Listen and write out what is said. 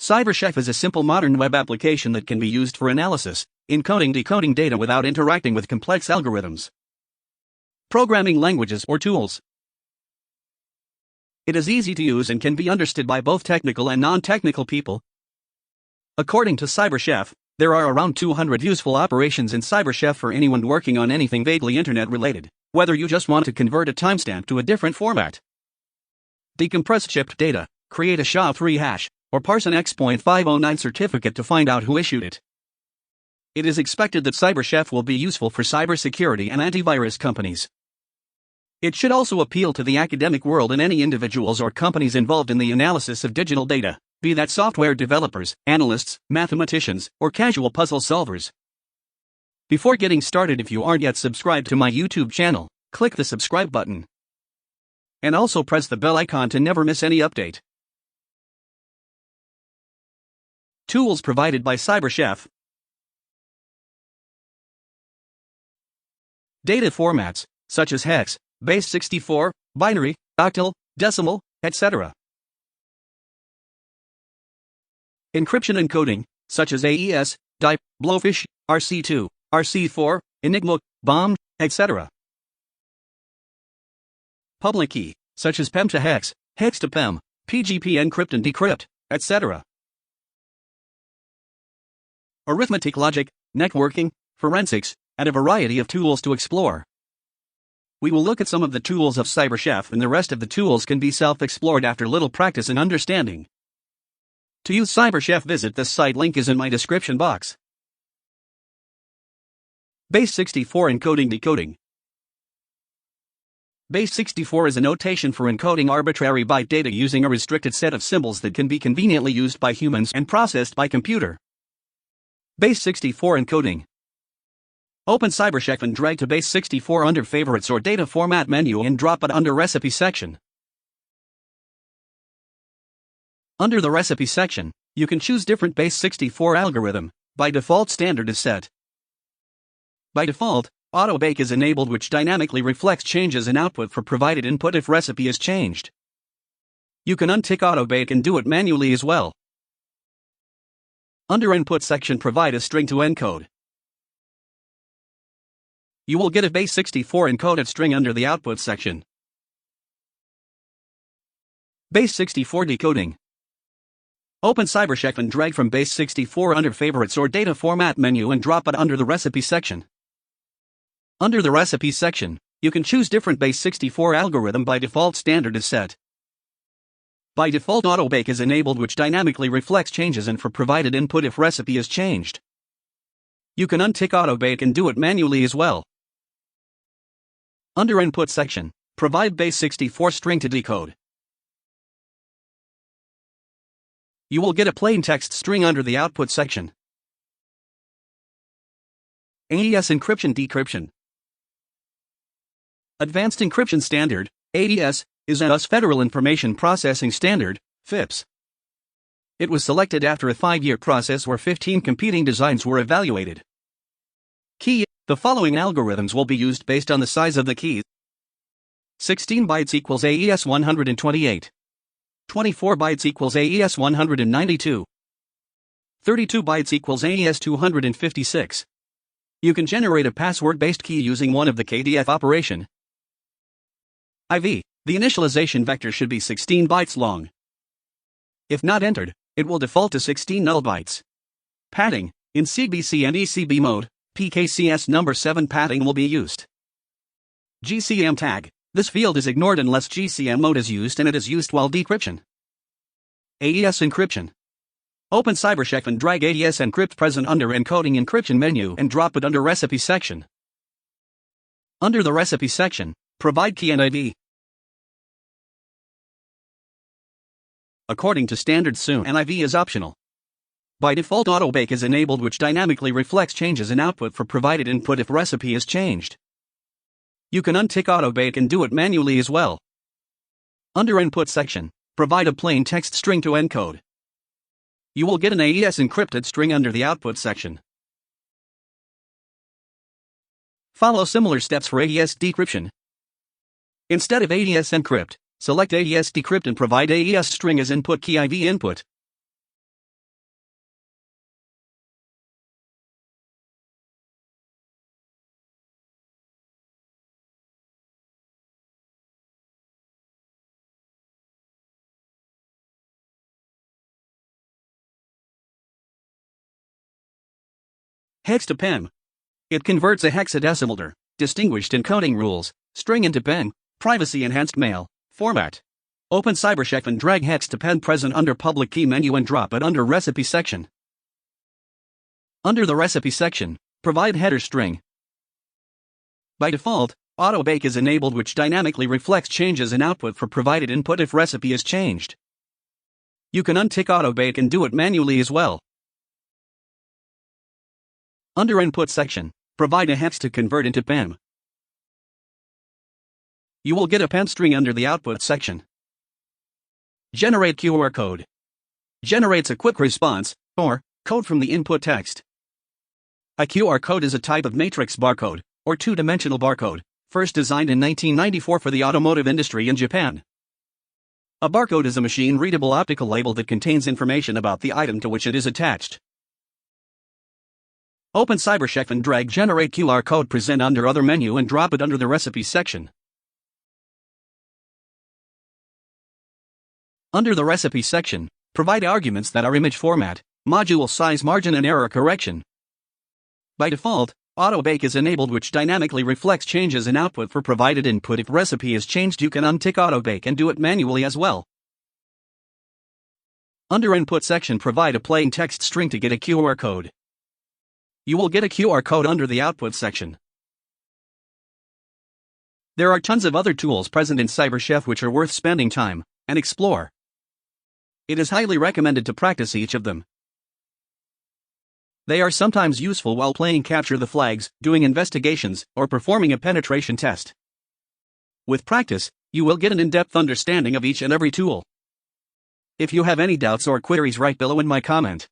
CyberChef is a simple modern web application that can be used for analysis, encoding, decoding data without interacting with complex algorithms, programming languages, or tools. It is easy to use and can be understood by both technical and non-technical people. According to CyberChef, there are around 200 useful operations in CyberChef for anyone working on anything vaguely internet-related, whether you just want to convert a timestamp to a different format, decompress chipped data, create a SHA-3 hash, or parse an X.509 certificate to find out who issued it. It is expected that CyberChef will be useful for cybersecurity and antivirus companies. It should also appeal to the academic world and any individuals or companies involved in the analysis of digital data, be that software developers, analysts, mathematicians, or casual puzzle solvers. Before getting started, if you aren't yet subscribed to my YouTube channel, click the subscribe button. And also press the bell icon to never miss any update. Tools provided by CyberChef. Data formats, such as hex, base 64, binary, octal, decimal, etc. Encryption encoding, such as AES, DIPE, Blowfish, RC2, RC4, Enigma, Bomb, etc. Public key, such as PEM to hex, hex to PEM, PGP encrypt and decrypt, etc. Arithmetic logic, networking, forensics, and a variety of tools to explore. We will look at some of the tools of CyberChef, and the rest of the tools can be self-explored after little practice and understanding. To use CyberChef, visit this site, link is in my description box. Base 64 encoding decoding. Base 64 is a notation for encoding arbitrary byte data using a restricted set of symbols that can be conveniently used by humans and processed by computer. Base 64 encoding. Open CyberChef and drag to Base 64 under Favorites or Data Format menu and drop it under Recipe section. Under the Recipe section, you can choose different Base 64 algorithm. By default, standard is set. By default, Auto Bake is enabled, which dynamically reflects changes in output for provided input if recipe is changed. You can untick Auto Bake and do it manually as well. Under Input section, provide a string to encode. You will get a Base 64 encoded string under the Output section. Base 64 decoding. Open CyberChef and drag from Base 64 under Favorites or Data Format menu and drop it under the Recipe section. Under the Recipe section, you can choose different Base 64 algorithm. By default, standard is set. By default, Auto Bake is enabled, which dynamically reflects changes and for provided input if recipe is changed. You can untick Auto Bake and do it manually as well. Under Input section, provide Base 64 string to decode. You will get a plain text string under the Output section. AES Encryption Decryption. Advanced Encryption Standard, AES, is a U.S. Federal Information Processing Standard, FIPS. It was selected after a 5-year process where 15 competing designs were evaluated. Key: the following algorithms will be used based on the size of the key. 16 bytes equals AES 128. 24 bytes equals AES 192. 32 bytes equals AES 256. You can generate a password-based key using one of the KDF operation. IV. The initialization vector should be 16 bytes long. If not entered, it will default to 16 null bytes. Padding. In CBC and ECB mode, PKCS number 7 padding will be used. GCM tag. This field is ignored unless GCM mode is used, and it is used while decryption. AES encryption. Open CyberChef and drag AES encrypt present under Encoding encryption menu and drop it under Recipe section. Under the Recipe section, provide key and ID. According to standard, soon an IV is optional. By default, Auto Bake is enabled, which dynamically reflects changes in output for provided input if recipe is changed. You can untick Auto Bake and do it manually as well. Under Input section, provide a plain text string to encode. You will get an AES encrypted string under the Output section. Follow similar steps for AES decryption. Instead of AES encrypt, select AES decrypt and provide AES string as input key IV input. Hex to PEM. It converts a hexadecimal, distinguished encoding rules, string into PEM, privacy-enhanced mail, format. Open CyberChef and drag hex to PEM present under public key menu and drop it under recipe section. Under the recipe section, provide header string. By default, auto bake is enabled, which dynamically reflects changes in output for provided input if recipe is changed. You can untick auto bake and do it manually as well. Under input section, provide a hex to convert into PEM. You will get a PEM string under the output section. Generate QR code. Generates a quick response, or code from the input text. A QR code is a type of matrix barcode, or two-dimensional barcode, first designed in 1994 for the automotive industry in Japan. A barcode is a machine-readable optical label that contains information about the item to which it is attached. Open CyberChef and drag Generate QR code present under Other menu and drop it under the recipe section. Under the recipe section, provide arguments that are image format, module size, margin, and error correction. By default, auto bake is enabled, which dynamically reflects changes in output for provided input. If recipe is changed, you can untick auto bake and do it manually as well. Under input section, provide a plain text string to get a QR code. You will get a QR code under the output section. There are tons of other tools present in CyberChef which are worth spending time and explore. It is highly recommended to practice each of them. They are sometimes useful while playing capture the flags, doing investigations, or performing a penetration test. With practice, you will get an in-depth understanding of each and every tool. If you have any doubts or queries, write below in my comment.